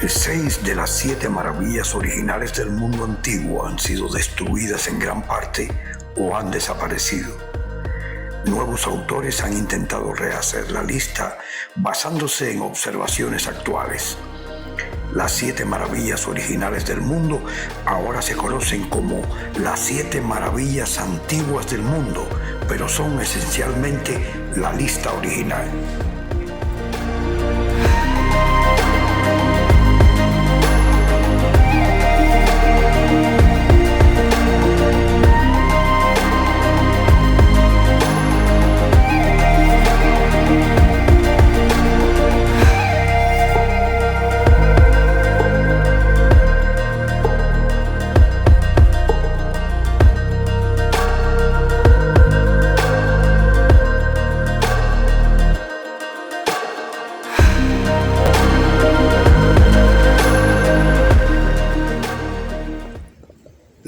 6 de las 7 maravillas originales del mundo antiguo han sido destruidas en gran parte o han desaparecido. Nuevos autores han intentado rehacer la lista basándose en observaciones actuales. Las 7 maravillas originales del mundo ahora se conocen como las 7 maravillas antiguas del mundo, pero son esencialmente la lista original.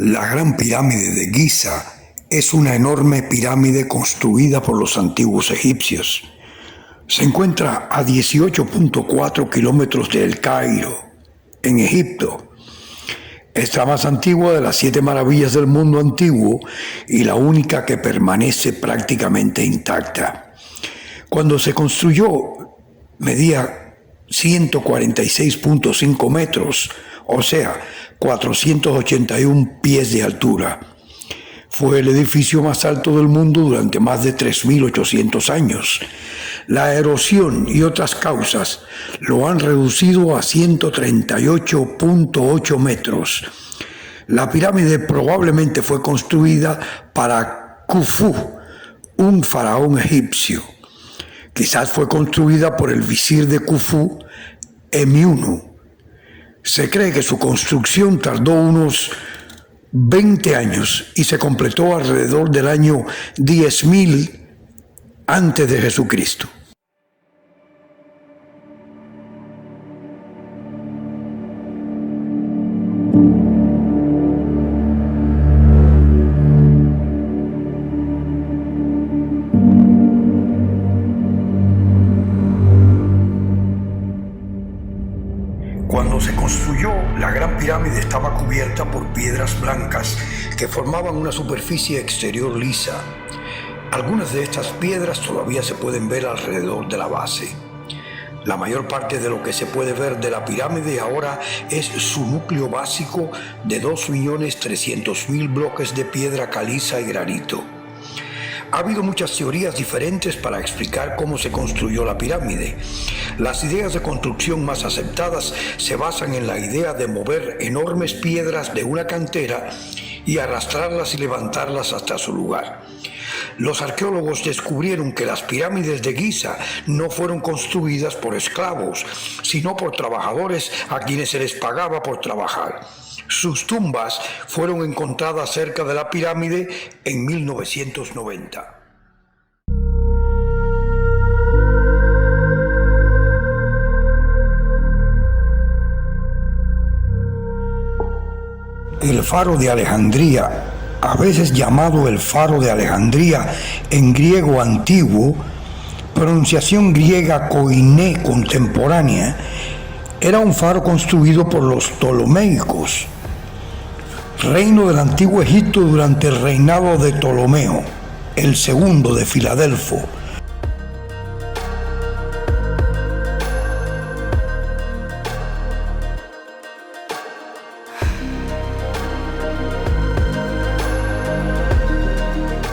La Gran Pirámide de Giza es una enorme pirámide construida por los antiguos egipcios. Se encuentra a 18.4 kilómetros de El Cairo, en Egipto. Es la más antigua de las 7 maravillas del mundo antiguo y la única que permanece prácticamente intacta. Cuando se construyó, medía 146.5 metros, o sea, 481 pies de altura. Fue el edificio más alto del mundo durante más de 3.800 años. La erosión y otras causas lo han reducido a 138.8 metros. La pirámide probablemente fue construida para Khufu, un faraón egipcio. Quizás fue construida por el visir de Khufu, Emiunu. Se cree que su construcción tardó unos 20 años y se completó alrededor del año 10.000 antes de Jesucristo. Cuando se construyó, la Gran Pirámide estaba cubierta por piedras blancas que formaban una superficie exterior lisa. Algunas de estas piedras todavía se pueden ver alrededor de la base. La mayor parte de lo que se puede ver de la pirámide ahora es su núcleo básico de 2.300.000 bloques de piedra caliza y granito. Ha habido muchas teorías diferentes para explicar cómo se construyó la pirámide. Las ideas de construcción más aceptadas se basan en la idea de mover enormes piedras de una cantera y arrastrarlas y levantarlas hasta su lugar. Los arqueólogos descubrieron que las pirámides de Giza no fueron construidas por esclavos, sino por trabajadores a quienes se les pagaba por trabajar. Sus tumbas fueron encontradas cerca de la pirámide en 1990. El faro de Alejandría, a veces llamado el faro de Alejandría en griego antiguo, pronunciación griega koiné contemporánea, era un faro construido por los ptolomeicos, reino del antiguo Egipto durante el reinado de Ptolomeo, el segundo de Filadelfo.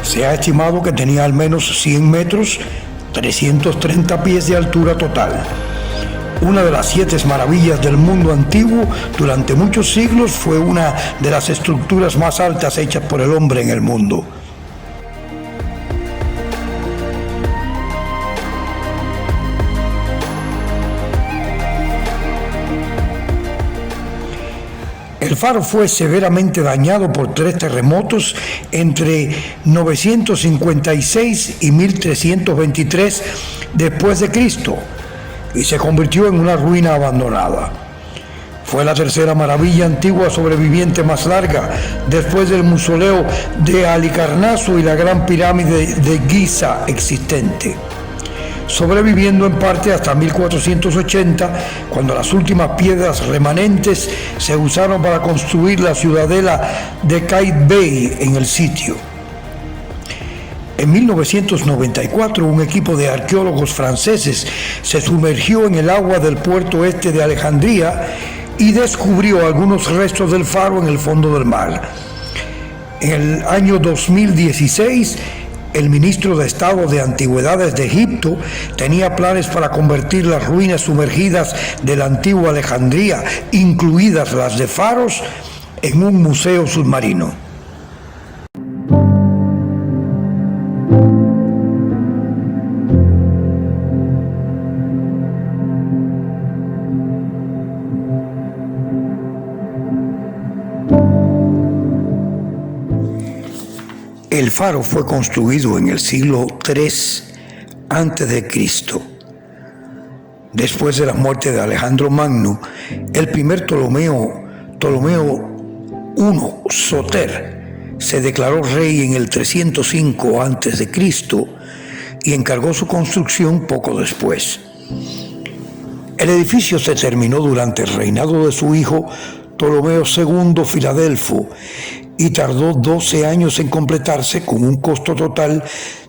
Se ha estimado que tenía al menos 100 metros, 330 pies de altura total. Una de las 7 maravillas del mundo antiguo, durante muchos siglos fue una de las estructuras más altas hechas por el hombre en el mundo. El faro fue severamente dañado por 3 terremotos entre 956 y 1323 después de Cristo y se convirtió en una ruina abandonada. Fue la tercera maravilla antigua sobreviviente más larga después del mausoleo de Halicarnaso y la gran pirámide de Giza existente. sobreviviendo en parte hasta 1480, cuando las últimas piedras remanentes se usaron para construir la ciudadela de Qaitbay en el sitio. En 1994, un equipo de arqueólogos franceses se sumergió en el agua del puerto este de Alejandría y descubrió algunos restos del faro en el fondo del mar. En el año 2016, el ministro de Estado de Antigüedades de Egipto tenía planes para convertir las ruinas sumergidas de la antigua Alejandría, incluidas las de Faros, en un museo submarino. El faro fue construido en el siglo III a.C. Después de la muerte de Alejandro Magno, el primer Ptolomeo I Soter se declaró rey en el 305 a.C. y encargó su construcción poco después. El edificio se terminó durante el reinado de su hijo Ptolomeo II Filadelfo y tardó 12 años en completarse con un costo total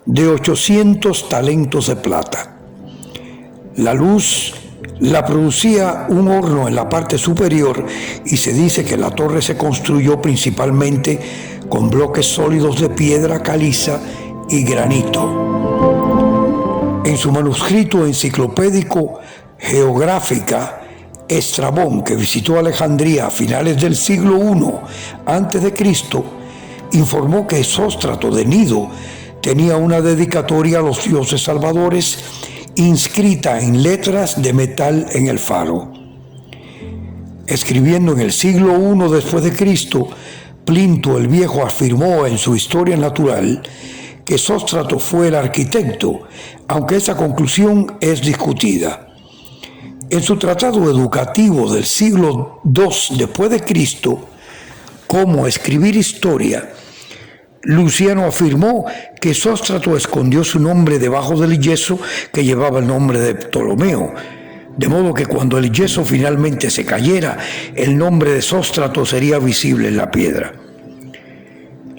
de 800 talentos de plata. La luz la producía un horno en la parte superior y se dice que la torre se construyó principalmente con bloques sólidos de piedra caliza y granito. En su manuscrito enciclopédico Geográfica, Estrabón, que visitó Alejandría a finales del siglo I a.C., informó que Sóstrato de Gnido tenía una dedicatoria a los dioses salvadores inscrita en letras de metal en el faro. Escribiendo en el siglo I después de Cristo, Plinio el Viejo afirmó en su Historia Natural que Sóstrato fue el arquitecto, aunque esa conclusión es discutida. En su tratado educativo del siglo II después de Cristo, Cómo escribir historia, Luciano afirmó que Sóstrato escondió su nombre debajo del yeso que llevaba el nombre de Ptolomeo, de modo que cuando el yeso finalmente se cayera, el nombre de Sóstrato sería visible en la piedra.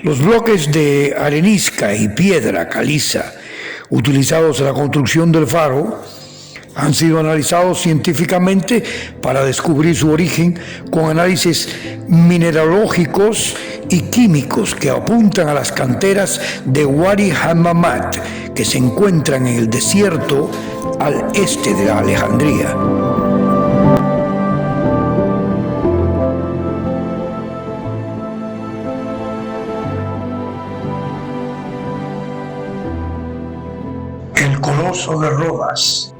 Los bloques de arenisca y piedra caliza utilizados en la construcción del faro han sido analizados científicamente para descubrir su origen con análisis mineralógicos y químicos que apuntan a las canteras de Wadi Hammamat, que se encuentran en el desierto al este de Alejandría. El Coloso de Rodas.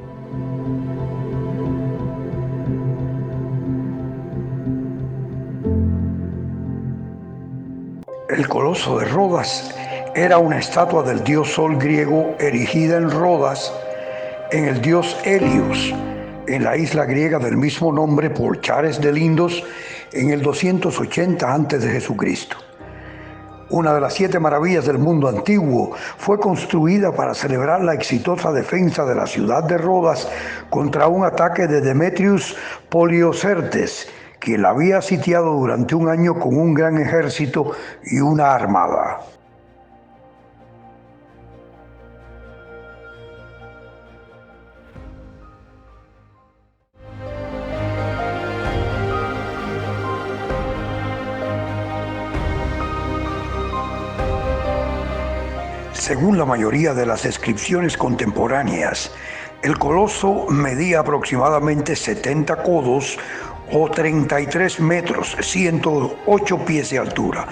El Coloso de Rodas era una estatua del dios Sol griego erigida en Rodas, en el dios Helios, en la isla griega del mismo nombre por Chares de Lindos en el 280 a.C. Una de las 7 maravillas del mundo antiguo, fue construida para celebrar la exitosa defensa de la ciudad de Rodas contra un ataque de Demetrius Poliocertes, quien la había sitiado durante un año con un gran ejército y una armada. Según la mayoría de las descripciones contemporáneas, el coloso medía aproximadamente 70 codos o 33 metros, 108 pies de altura,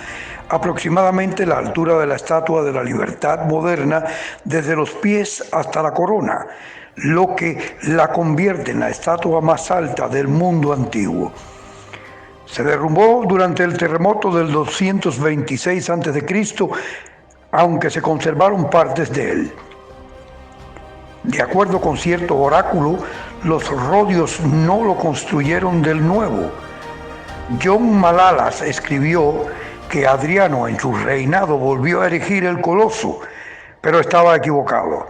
aproximadamente la altura de la Estatua de la Libertad moderna desde los pies hasta la corona, lo que la convierte en la estatua más alta del mundo antiguo. Se derrumbó durante el terremoto del 226 a.C., aunque se conservaron partes de él. De acuerdo con cierto oráculo, los rodios no lo construyeron del nuevo. John Malalas escribió que Adriano en su reinado volvió a erigir el coloso, pero estaba equivocado.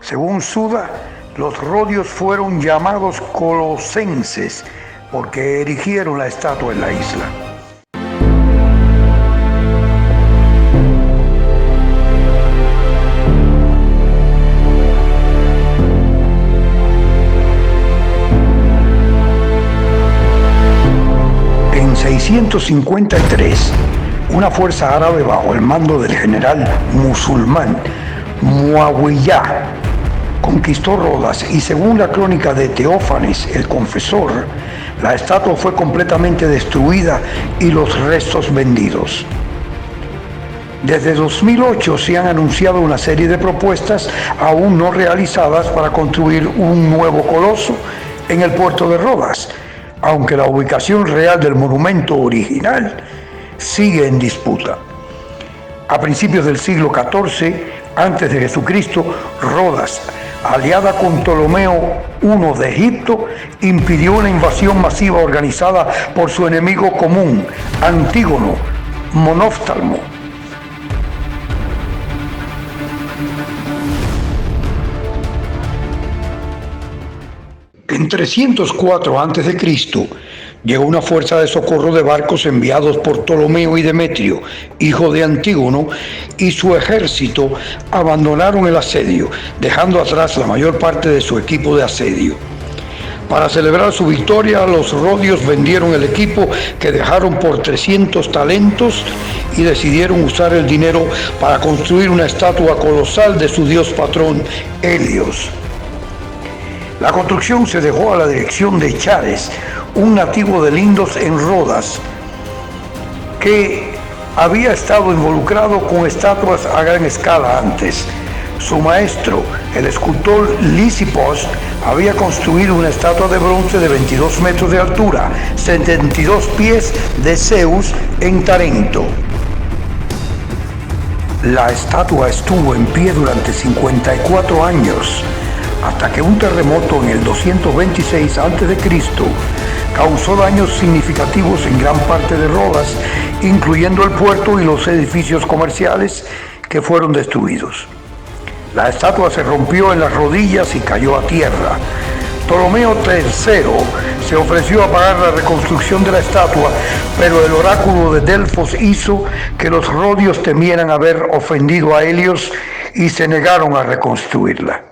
Según Suda, Los rodios fueron llamados colosenses porque erigieron la estatua en la isla. En 653, una fuerza árabe bajo el mando del general musulmán Muawiyah conquistó Rodas y según la crónica de Teófanes el Confesor, la estatua fue completamente destruida y los restos vendidos. Desde 2008 se han anunciado una serie de propuestas aún no realizadas para construir un nuevo coloso en el puerto de Rodas, aunque la ubicación real del monumento original sigue en disputa. A principios del siglo XIV, antes de Jesucristo, Rodas, aliada con Ptolomeo I de Egipto, impidió una invasión masiva organizada por su enemigo común, Antígono Monóftalmo. En 304 a.C., llegó una fuerza de socorro de barcos enviados por Ptolomeo y Demetrio, hijo de Antígono, y su ejército abandonaron el asedio, dejando atrás la mayor parte de su equipo de asedio. Para celebrar su victoria, los rodios vendieron el equipo que dejaron por 300 talentos y decidieron usar el dinero para construir una estatua colosal de su dios patrón, Helios. La construcción se dejó a la dirección de Chares, un nativo de Lindos en Rodas, que había estado involucrado con estatuas a gran escala antes. Su maestro, el escultor Lisipos, había construido una estatua de bronce de 22 metros de altura, 72 pies de Zeus en Tarento. La estatua estuvo en pie durante 54 años, hasta que un terremoto en el 226 a.C. causó daños significativos en gran parte de Rodas, incluyendo el puerto y los edificios comerciales que fueron destruidos. La estatua se rompió en las rodillas y cayó a tierra. Ptolomeo III se ofreció a pagar la reconstrucción de la estatua, pero el oráculo de Delfos hizo que los rodios temieran haber ofendido a Helios y se negaron a reconstruirla.